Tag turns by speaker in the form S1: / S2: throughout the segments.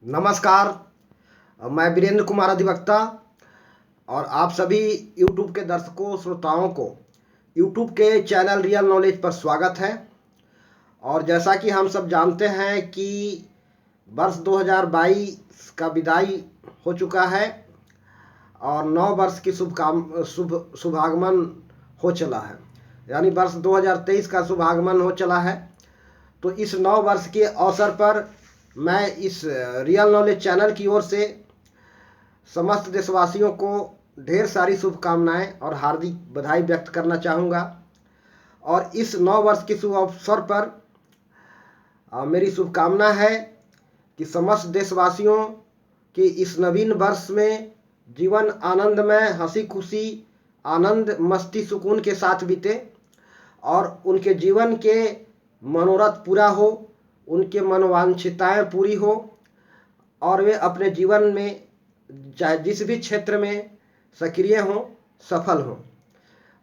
S1: नमस्कार। मैं वीरेंद्र कुमार अधिवक्ता और आप सभी YouTube के दर्शकों श्रोताओं को YouTube के चैनल रियल नॉलेज पर स्वागत है। और जैसा कि हम सब जानते हैं कि वर्ष 2022 का विदाई हो चुका है और नव वर्ष की शुभागमन हो चला है, यानी वर्ष 2023 का शुभागमन हो चला है। तो इस नव वर्ष के अवसर पर मैं इस रियल नॉलेज चैनल की ओर से समस्त देशवासियों को ढेर सारी शुभकामनाएं और हार्दिक बधाई व्यक्त करना चाहूँगा। और इस नव वर्ष के शुभ अवसर पर मेरी शुभकामना है कि समस्त देशवासियों के इस नवीन वर्ष में जीवन आनंदमय, हंसी खुशी, आनंद मस्ती सुकून के साथ बीते और उनके जीवन के मनोरथ पूरा हो, उनके मनोवांछिताएं पूरी हो और वे अपने जीवन में चाहे जिस भी क्षेत्र में सक्रिय हों, सफल हों।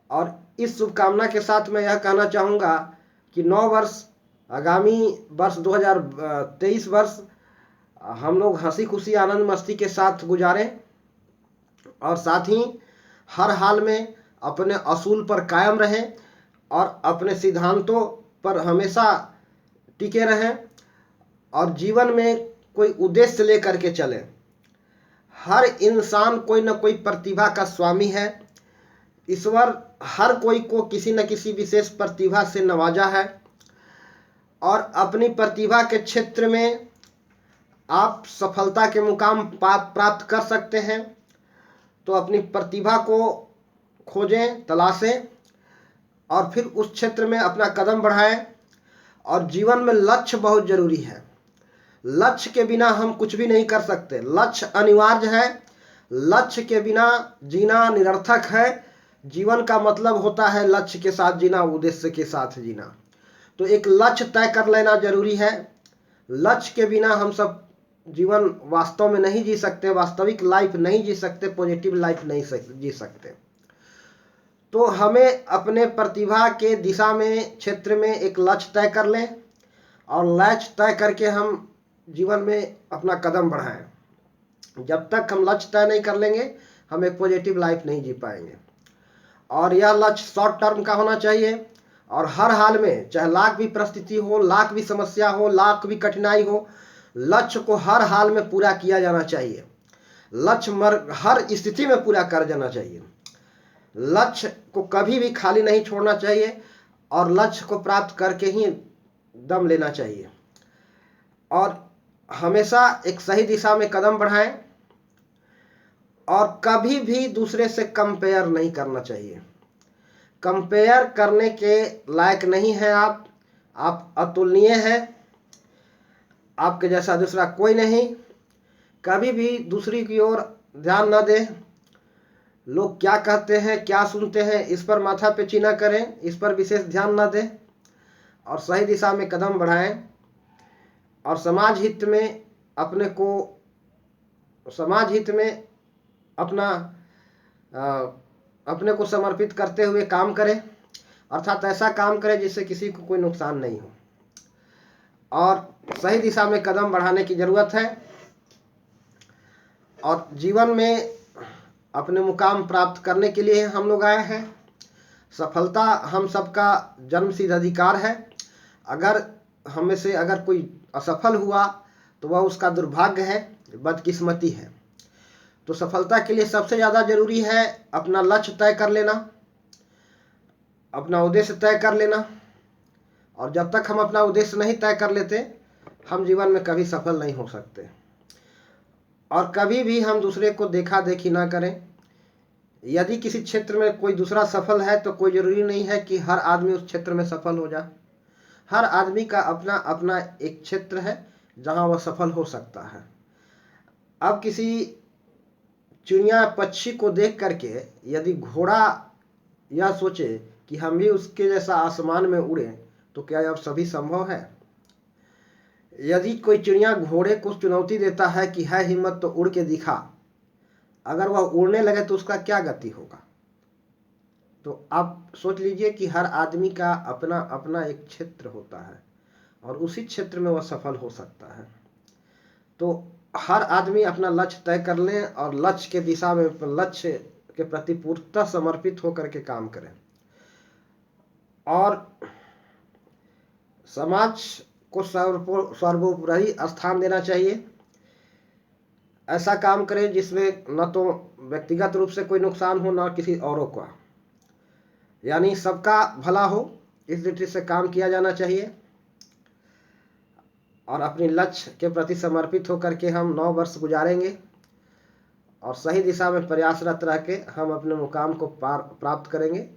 S1: और इस शुभकामना के साथ मैं यह कहना चाहूँगा कि नौ वर्ष, आगामी वर्ष 2023 वर्ष हम लोग हंसी खुशी आनंद मस्ती के साथ गुजारें और साथ ही हर हाल में अपने असूल पर कायम रहें और अपने सिद्धांतों पर हमेशा टिके रहें और जीवन में कोई उद्देश्य लेकर के चलें। हर इंसान कोई न कोई प्रतिभा का स्वामी है। ईश्वर हर कोई को किसी न किसी विशेष प्रतिभा से नवाजा है और अपनी प्रतिभा के क्षेत्र में आप सफलता के मुकाम प्राप्त कर सकते हैं। तो अपनी प्रतिभा को खोजें, तलाशें और फिर उस क्षेत्र में अपना कदम बढ़ाएं। और जीवन में लक्ष्य बहुत जरूरी है। लक्ष्य के बिना हम कुछ भी नहीं कर सकते। लक्ष्य अनिवार्य है। लक्ष्य के बिना जीना निरर्थक है। जीवन का मतलब होता है लक्ष्य के साथ जीना, उद्देश्य के साथ जीना। तो एक लक्ष्य तय कर लेना जरूरी है। लक्ष्य के बिना हम सब जीवन वास्तव में नहीं जी सकते, वास्तविक लाइफ नहीं जी सकते, पॉजिटिव लाइफ नहीं जी सकते। तो हमें अपने प्रतिभा के दिशा में, क्षेत्र में एक लक्ष्य तय कर लें और लक्ष्य तय करके हम जीवन में अपना कदम बढ़ाएं। जब तक हम लक्ष्य तय नहीं कर लेंगे, हम एक पॉजिटिव लाइफ नहीं जी पाएंगे। और यह लक्ष्य शॉर्ट टर्म का होना चाहिए और हर हाल में, चाहे लाख भी परिस्थिति हो, लाख भी समस्या हो, लाख भी कठिनाई हो, लक्ष्य को हर हाल में पूरा किया जाना चाहिए। लक्ष्य हर स्थिति में पूरा कर जाना चाहिए। लक्ष्य को कभी भी खाली नहीं छोड़ना चाहिए और लक्ष्य को प्राप्त करके ही दम लेना चाहिए। और हमेशा एक सही दिशा में कदम बढ़ाएं और कभी भी दूसरे से कंपेयर नहीं करना चाहिए। कंपेयर करने के लायक नहीं हैं आप अतुलनीय हैं। आपके जैसा दूसरा कोई नहीं। कभी भी दूसरी की ओर ध्यान न दें। लोग क्या कहते हैं, क्या सुनते हैं, इस पर माथा पेची न करें, इस पर विशेष ध्यान न दें और सही दिशा में कदम बढ़ाएं और समाज हित में अपने को समर्पित करते हुए काम करें, अर्थात ऐसा काम करें जिससे किसी को कोई नुकसान नहीं हो। और सही दिशा में कदम बढ़ाने की जरूरत है और जीवन में अपने मुकाम प्राप्त करने के लिए हम लोग आए हैं। सफलता हम सबका जन्मसिद्ध अधिकार है। अगर हम में से अगर कोई असफल हुआ तो वह उसका दुर्भाग्य है, बदकिस्मती है। तो सफलता के लिए सबसे ज़्यादा जरूरी है अपना लक्ष्य तय कर लेना, अपना उद्देश्य तय कर लेना। और जब तक हम अपना उद्देश्य नहीं तय कर लेते, हम जीवन में कभी सफल नहीं हो सकते। और कभी भी हम दूसरे को देखा देखी ना करें। यदि किसी क्षेत्र में कोई दूसरा सफल है तो कोई ज़रूरी नहीं है कि हर आदमी उस क्षेत्र में सफल हो जाए। हर आदमी का अपना अपना एक क्षेत्र है जहां वह सफल हो सकता है। अब किसी चिड़िया पक्षी को देख करके यदि घोड़ा यह सोचे कि हम भी उसके जैसा आसमान में उड़ें, तो क्या यह सभी संभव है? यदि कोई चिड़िया घोड़े को चुनौती देता है कि है हिम्मत तो उड़ के दिखा, अगर वह उड़ने लगे तो उसका क्या गति होगा? तो आप सोच लीजिए कि हर आदमी का अपना अपना एक क्षेत्र होता है और उसी क्षेत्र में वह सफल हो सकता है। तो हर आदमी अपना लक्ष्य तय कर लें और लक्ष्य के दिशा में, लक्ष्य के प्रति पूर्णतः समर्पित होकर के काम करें और समाज को सर्वोपरि स्थान देना चाहिए। ऐसा काम करें जिसमें न तो व्यक्तिगत रूप से कोई नुकसान हो, न किसी औरों का, यानी सबका भला हो, इस दृष्टि से काम किया जाना चाहिए। और अपने लक्ष्य के प्रति समर्पित होकर के हम 9 वर्ष गुजारेंगे और सही दिशा में प्रयासरत रह के हम अपने मुकाम को प्राप्त करेंगे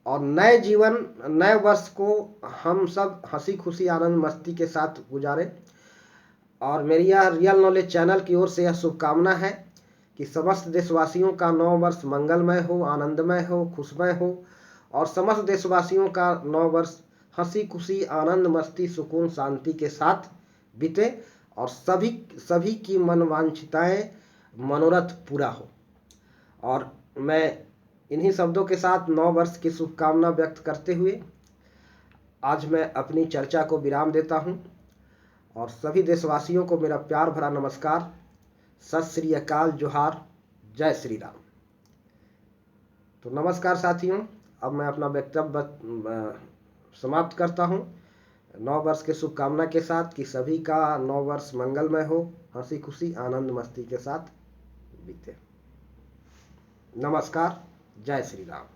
S1: और नए जीवन, नए वर्ष को हम सब हंसी खुशी आनंद मस्ती के साथ गुजारें। और मेरी यह रियल नॉलेज चैनल की ओर से यह शुभकामना है कि समस्त देशवासियों का 9 वर्ष मंगलमय हो, आनंदमय हो, खुशमय हो और समस्त देशवासियों का 9 वर्ष हंसी खुशी आनंद मस्ती सुकून शांति के साथ बीते और सभी की मनवांछिताएं मनोरथ पूरा हो। और मैं इन्हीं शब्दों के साथ 9 वर्ष की शुभकामना व्यक्त करते हुए आज मैं अपनी चर्चा को विराम देता हूं और सभी देशवासियों को मेरा प्यार भरा नमस्कार, सत श्री अकाल, जोहार, जय श्री राम। तो नमस्कार साथियों, अब मैं अपना वक्तव्य समाप्त करता हूं 9 वर्ष के शुभकामना के साथ कि सभी का 9 वर्ष मंगलमय हो, हंसी खुशी आनंद मस्ती के साथ बीते। नमस्कार, जय श्री राम।